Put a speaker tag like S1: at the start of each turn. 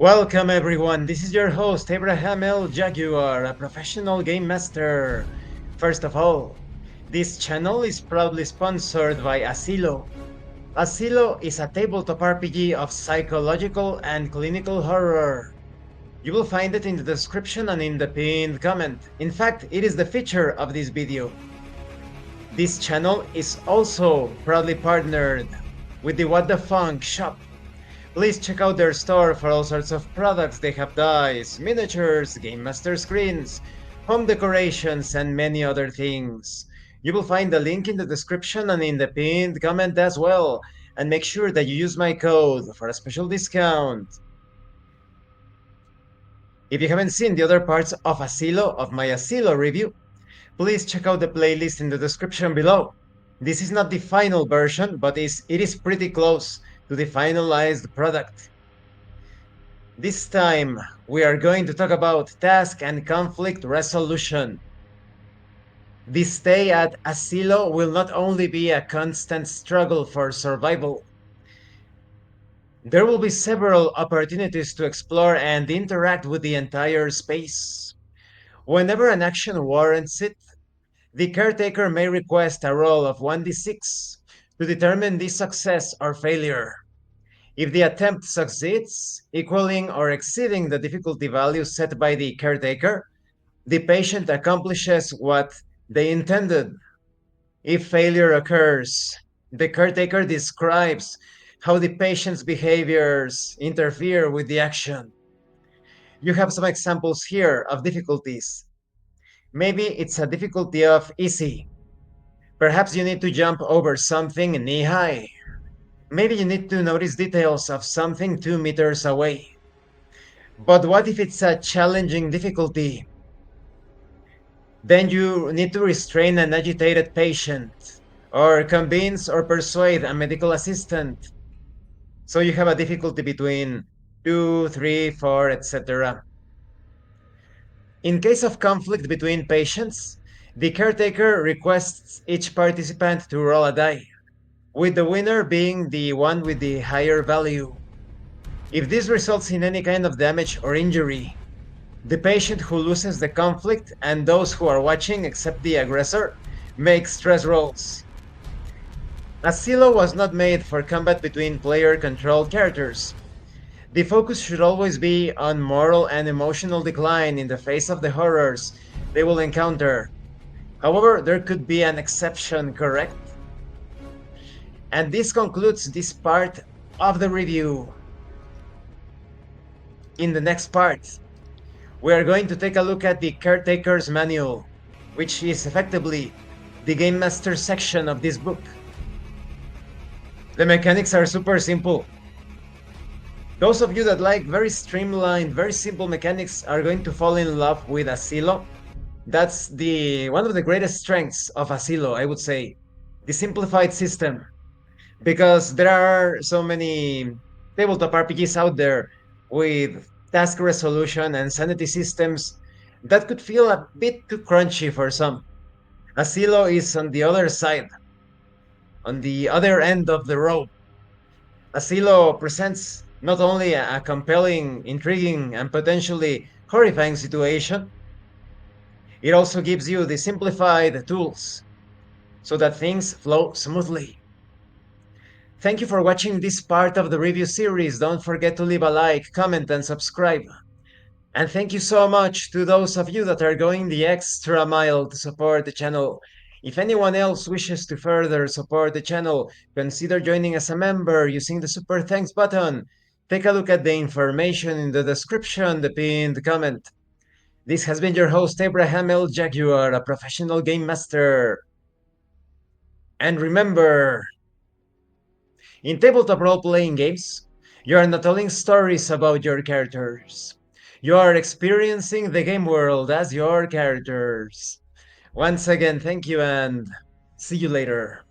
S1: Welcome everyone, this is your host Abraham L. Jaguar, a professional game master. First of all, this channel is proudly sponsored by Asilo. Asilo is a tabletop RPG of psychological and clinical horror. You will find it in the description and in the pinned comment. In fact, it is the feature of this video. This channel is also proudly partnered with the What the Funk shop. Please check out their store for all sorts of products. They have dice, miniatures, game master screens, home decorations, and many other things. You will find the link in the description and in the pinned comment as well. And make sure that you use my code for a special discount. If you haven't seen the other parts of my Asilo review, please check out the playlist in the description below. This is not the final version, but it is pretty close to the finalized product. This time, we are going to talk about task and conflict resolution. This stay at Asilo will not only be a constant struggle for survival. There will be several opportunities to explore and interact with the entire space. Whenever an action warrants it, the caretaker may request a roll of 1d6 to determine the success or failure. If the attempt succeeds, equaling or exceeding the difficulty value set by the caretaker, the patient accomplishes what they intended. If failure occurs, the caretaker describes how the patient's behaviors interfere with the action. You have some examples here of difficulties. Maybe it's a difficulty of easy. Perhaps you need to jump over something knee high. Maybe you need to notice details of something 2 meters away. But what if it's a challenging difficulty? Then you need to restrain an agitated patient, or convince or persuade a medical assistant. So you have a difficulty between 2, 3, 4, etc. In case of conflict between patients, the caretaker requests each participant to roll a die, with the winner being the one with the higher value. If this results in any kind of damage or injury, the patient who loses the conflict and those who are watching, except the aggressor, make stress rolls. Asilo was not made for combat between player-controlled characters. The focus should always be on moral and emotional decline in the face of the horrors they will encounter. However, there could be an exception, correct? And this concludes this part of the review. In the next part, we are going to take a look at the Caretaker's Manual, which is effectively the Game Master section of this book. The mechanics are super simple. Those of you that like very streamlined, very simple mechanics are going to fall in love with Asilo. That's one of the greatest strengths of Asilo, I would say. The simplified system. Because there are so many tabletop RPGs out there with task resolution and sanity systems that could feel a bit too crunchy for some. Asilo is on the other side, on the other end of the road. Asilo presents not only a compelling, intriguing, and potentially horrifying situation, it also gives you the simplified tools so that things flow smoothly. Thank you for watching this part of the review series. Don't forget to leave a like, comment, and subscribe. And thank you so much to those of you that are going the extra mile to support the channel. If anyone else wishes to further support the channel, consider joining as a member using the super thanks button. Take a look at the information in the description, the pinned comment. This has been your host, Abraham L. Jaguar, a professional game master. And remember, in tabletop role-playing games, you are not telling stories about your characters. You are experiencing the game world as your characters. Once again, thank you and see you later.